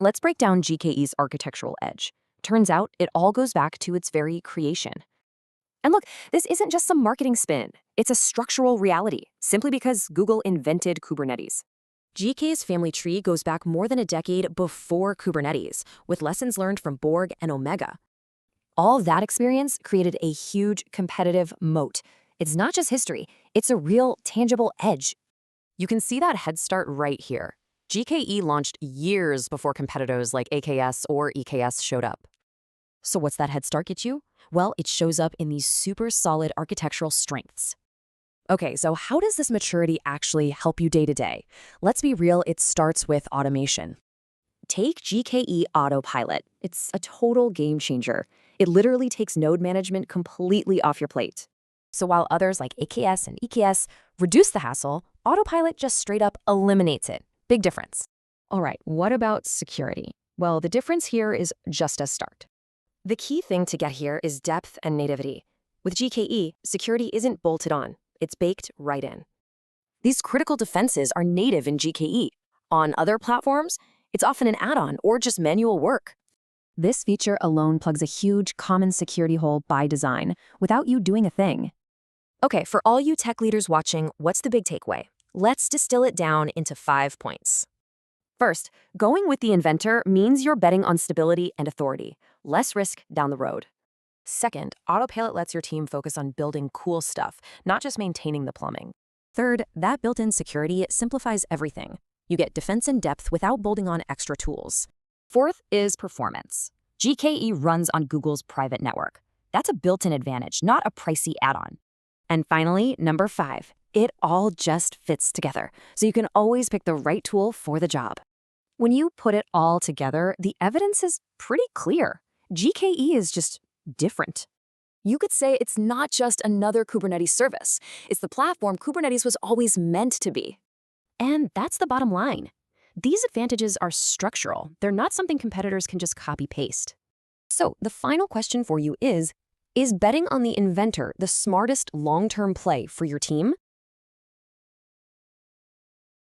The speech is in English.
Let's break down GKE's architectural edge. Turns out it all goes back to its very creation. And look, this isn't just some marketing spin. It's a structural reality, simply because Google invented Kubernetes. GK's family tree goes back more than a decade before Kubernetes, with lessons learned from Borg and Omega. All of that experience created a huge competitive moat. It's not just history, it's a real, tangible edge. You can see that head start right here. GKE launched years before competitors like AKS or EKS showed up. So what's that head start get you? Well, it shows up in these super solid architectural strengths. Okay, so how does this maturity actually help you day to day? Let's be real, it starts with automation. Take GKE Autopilot. It's a total game changer. It literally takes node management completely off your plate. So while others like AKS and EKS reduce the hassle, Autopilot just straight up eliminates it. Big difference. All right, what about security? Well, the difference here is just a start. The key thing to get here is depth and nativity. With GKE, security isn't bolted on. It's baked right in. These critical defenses are native in GKE. On other platforms, it's often an add-on or just manual work. This feature alone plugs a huge common security hole by design without you doing a thing. Okay, for all you tech leaders watching, what's the big takeaway? Let's distill it down into 5 points. First, going with the inventor means you're betting on stability and authority, less risk down the road. Second, Autopilot lets your team focus on building cool stuff, not just maintaining the plumbing. Third, that built-in security simplifies everything. You get defense in depth without bolting on extra tools. Fourth is performance. GKE runs on Google's private network. That's a built-in advantage, not a pricey add-on. And finally, number 5, it all just fits together, so you can always pick the right tool for the job. When you put it all together, the evidence is pretty clear. GKE is just different. You could say it's not just another Kubernetes service. It's the platform Kubernetes was always meant to be. And that's the bottom line. These advantages are structural. They're not something competitors can just copy-paste. So the final question for you is betting on the inventor the smartest long-term play for your team?